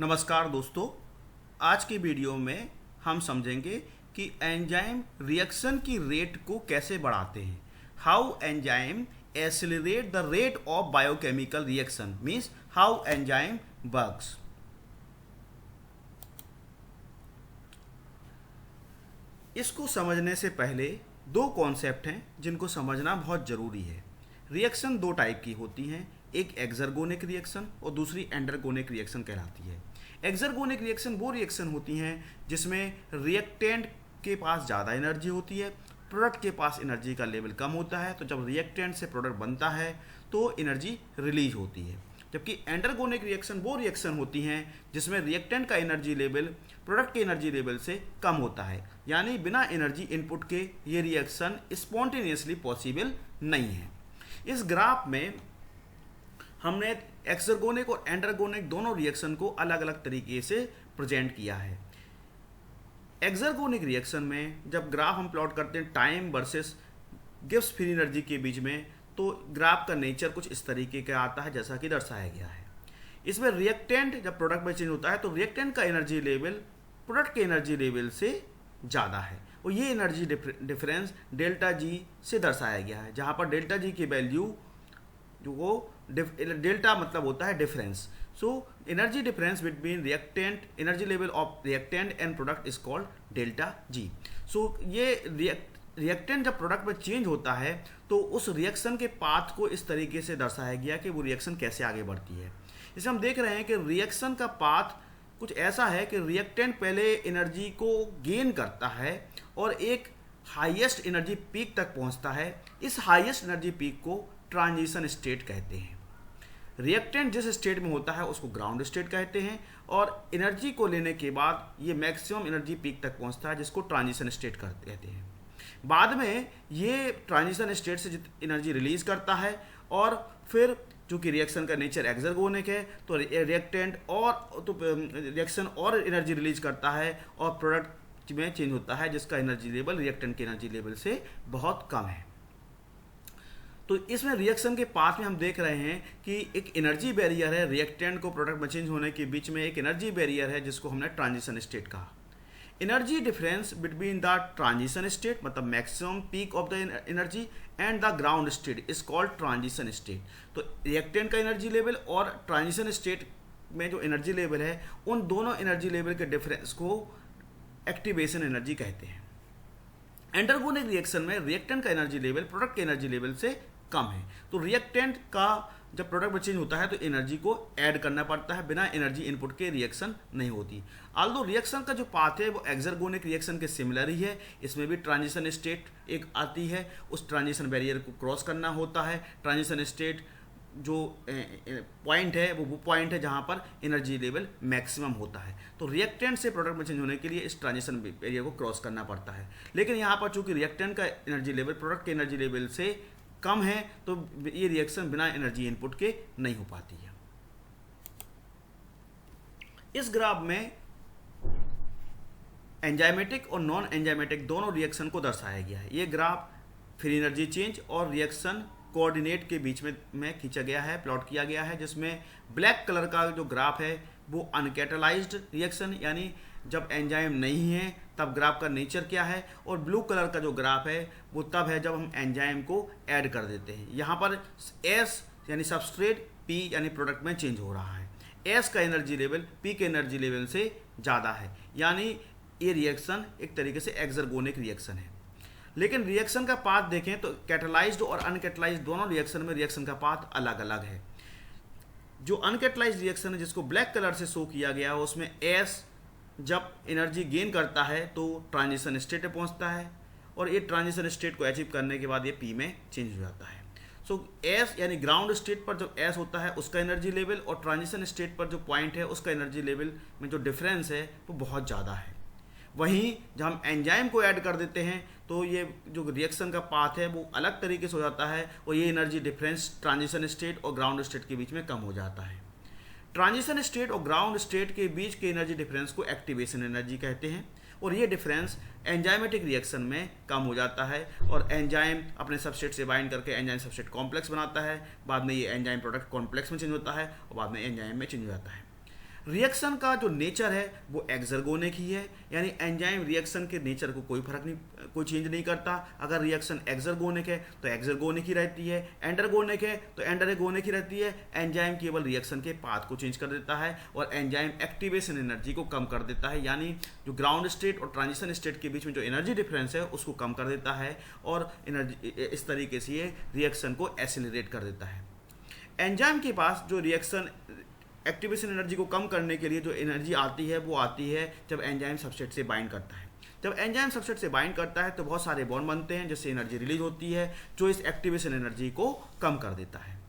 नमस्कार दोस्तों। आज की वीडियो में हम समझेंगे कि एंजाइम रिएक्शन की रेट को कैसे बढ़ाते हैं। How enzyme accelerate the rate of biochemical reaction means how enzyme works. इसको समझने से पहले दो कॉन्सेप्ट हैं जिनको समझना बहुत ज़रूरी है। रिएक्शन दो टाइप की होती हैं, एक एक्सर्गोनिक रिएक्शन और दूसरी एंडरगोनिक रिएक्शन कहलाती है। एक्सर्गोनिक रिएक्शन वो रिएक्शन होती हैं जिसमें रिएक्टेंट के पास ज़्यादा एनर्जी होती है, प्रोडक्ट के पास एनर्जी का लेवल कम होता है। तो जब रिएक्टेंट से प्रोडक्ट बनता है तो एनर्जी रिलीज होती है। जबकि एंडरगोनिक रिएक्शन वो रिएक्शन होती हैं जिसमें रिएक्टेंट का एनर्जी लेवल प्रोडक्ट के एनर्जी लेवल से कम होता है, यानी बिना एनर्जी इनपुट के ये रिएक्शन स्पॉन्टेनियसली पॉसिबल नहीं है। इस ग्राफ में हमने एक्सर्गोनिक और एंडरगोनिक दोनों रिएक्शन को अलग अलग तरीके से प्रेजेंट किया है। एक्सर्गोनिक रिएक्शन में जब ग्राफ हम प्लॉट करते हैं time versus Gibbs free energy के बीच में, तो ग्राफ का नेचर कुछ इस तरीके का आता है जैसा कि दर्शाया गया है। इसमें रिएक्टेंट जब प्रोडक्ट में चेंज होता है तो रिएक्टेंट का एनर्जी लेवल प्रोडक्ट के एनर्जी लेवल से ज़्यादा है और ये एनर्जी डिफरेंस डेल्टा जी से दर्शाया गया है, जहाँ पर डेल्टा जी की वैल्यू जो वो डेल्टा मतलब होता है difference. So energy difference between reactant energy level of reactant and product is called delta G. So ये रिएक्टेंट जब प्रोडक्ट में चेंज होता है तो उस रिएक्शन के पाथ को इस तरीके से दर्शाया गया कि वो रिएक्शन कैसे आगे बढ़ती है। इसे हम देख रहे हैं कि रिएक्शन का पाथ कुछ ऐसा है कि रिएक्टेंट पहले एनर्जी को गेन करता है और एक हाईएस्ट एनर्जी पीक तक पहुंचता है। इस हाईएस्ट एनर्जी पीक को ट्रांजिशन स्टेट कहते हैं। रिएक्टेंट जिस स्टेट में होता है उसको ग्राउंड स्टेट कहते हैं और एनर्जी को लेने के बाद ये मैक्सिमम एनर्जी पीक तक पहुंचता है जिसको ट्रांजिशन स्टेट कहते हैं। बाद में ये ट्रांजिशन स्टेट से एनर्जी रिलीज करता है और फिर चूंकि रिएक्शन का नेचर एक्सर्गोनिक है तो रिएक्शन और एनर्जी रिलीज करता है और प्रोडक्ट में चेंज होता है जिसका एनर्जी लेवल रिएक्टेंट के एनर्जी लेवल से बहुत कम है। तो इसमें रिएक्शन के पाथ में हम देख रहे हैं कि एक एनर्जी बैरियर है, रिएक्टेंट को प्रोडक्ट में चेंज होने के बीच में एक एनर्जी बैरियर है जिसको हमने ट्रांजिशन स्टेट कहा। Energy difference between the transition state मतलब maximum peak of the energy and the ground state is called transition state. तो रिएक्टेंट का एनर्जी लेवल और ट्रांजिशन स्टेट में जो एनर्जी लेवल है उन दोनों एनर्जी लेवल के डिफरेंस को एक्टिवेशन एनर्जी कहते हैं। एंडरगोनिक रिएक्शन में रिएक्टेंट का एनर्जी लेवल प्रोडक्ट के एनर्जी लेवल से कम है, तो रिएक्टेंट का जब प्रोडक्ट में चेंज होता है तो एनर्जी को ऐड करना पड़ता है, बिना एनर्जी इनपुट के रिएक्शन नहीं होती। आल्दो रिएक्शन का जो पाथ है वो एक्सर्गोनिक रिएक्शन के सिमिलर ही है। इसमें भी ट्रांजिशन स्टेट एक आती है, उस ट्रांजिशन बैरियर को क्रॉस करना होता है। ट्रांजिशन स्टेट जो पॉइंट है वो पॉइंट है जहाँ पर एनर्जी लेवल मैक्सिमम होता है। तो रिएक्टेंट से प्रोडक्ट में चेंज होने के लिए इस ट्रांजिशन बैरियर को क्रॉस करना पड़ता है। लेकिन यहाँ पर चूंकि रिएक्टेंट का एनर्जी लेवल प्रोडक्ट के एनर्जी लेवल से कम है तो ये रिएक्शन बिना एनर्जी इनपुट के नहीं हो पाती है। इस ग्राफ में एंजाइमेटिक और नॉन एंजाइमेटिक दोनों रिएक्शन को दर्शाया गया है। ये ग्राफ फ्री एनर्जी चेंज और रिएक्शन कोऑर्डिनेट के बीच में खींचा गया है, प्लॉट किया गया है, जिसमें ब्लैक कलर का जो ग्राफ है वो अनकैटलाइज्ड रिएक्शन यानी जब एंजाइम नहीं है तब ग्राफ का नेचर क्या है, और ब्लू कलर का जो ग्राफ है वो तब है जब हम एंजाइम को ऐड कर देते हैं। यहाँ पर एस यानी सबस्ट्रेट, पी यानी प्रोडक्ट में चेंज हो रहा है। एस का एनर्जी लेवल पी के एनर्जी लेवल से ज़्यादा है, यानी ये रिएक्शन एक तरीके से एक्सर्गोनिक रिएक्शन है। लेकिन रिएक्शन का पाथ देखें तो कैटलाइज्ड और अनकैटलाइज्ड दोनों रिएक्शन में रिएक्शन का पाथ अलग अलग है। जो अनकैटलाइज्ड रिएक्शन है जिसको ब्लैक कलर से शो किया गया है उसमें एस जब एनर्जी गेन करता है तो ट्रांजिशन स्टेट में पहुंचता है और ये ट्रांजिशन स्टेट को अचीव करने के बाद ये पी में चेंज हो जाता है। सो एस यानी ग्राउंड स्टेट पर जब एस होता है उसका एनर्जी लेवल और ट्रांजिशन स्टेट पर जो पॉइंट है उसका एनर्जी लेवल में जो डिफरेंस है वो बहुत ज़्यादा है। वहीं जब हम एंजाइम को ऐड कर देते हैं तो ये जो रिएक्शन का पाथ है वो अलग तरीके से हो जाता है और ये एनर्जी डिफरेंस ट्रांजिशन स्टेट और ग्राउंड स्टेट के बीच में कम हो जाता है। ट्रांजिशन स्टेट और ग्राउंड स्टेट के बीच के एनर्जी डिफरेंस को एक्टिवेशन एनर्जी कहते हैं और ये डिफरेंस एंजाइमेटिक रिएक्शन में कम हो जाता है और एंजाइम अपने सबस्ट्रेट से बाइंड करके एंजाइम सबस्ट्रेट कॉम्प्लेक्स बनाता है। बाद में ये एंजाइम प्रोडक्ट कॉम्प्लेक्स में चेंज होता है और बाद में एंजाइम में चेंज हो जाता है। रिएक्शन का जो नेचर है वो एक्सर्गोनिक ही है, यानी एंजाइम रिएक्शन के नेचर को कोई चेंज नहीं करता। अगर रिएक्शन एक्सर्गोनिक है तो एक्सर्गोनिक ही रहती है, एंडरगोनिक है तो एंडरगोनिक ही रहती है। एंजाइम केवल रिएक्शन के पाथ को चेंज कर देता है और एंजाइम एक्टिवेशन एनर्जी को कम कर देता है, यानी जो ग्राउंड स्टेट और ट्रांजिशन स्टेट के बीच में जो एनर्जी डिफरेंस है उसको कम कर देता है और एनर्जी इस तरीके से ये रिएक्शन को एसिलरेट कर देता है। एंजाइम के पास जो रिएक्शन एक्टिवेशन एनर्जी को कम करने के लिए जो एनर्जी आती है वो आती है जब एंजाइम सबस्ट्रेट से बाइंड करता है। जब एंजाइम सबस्ट्रेट से बाइंड करता है तो बहुत सारे बॉन्ड बनते हैं जिससे एनर्जी रिलीज होती है जो इस एक्टिवेशन एनर्जी को कम कर देता है।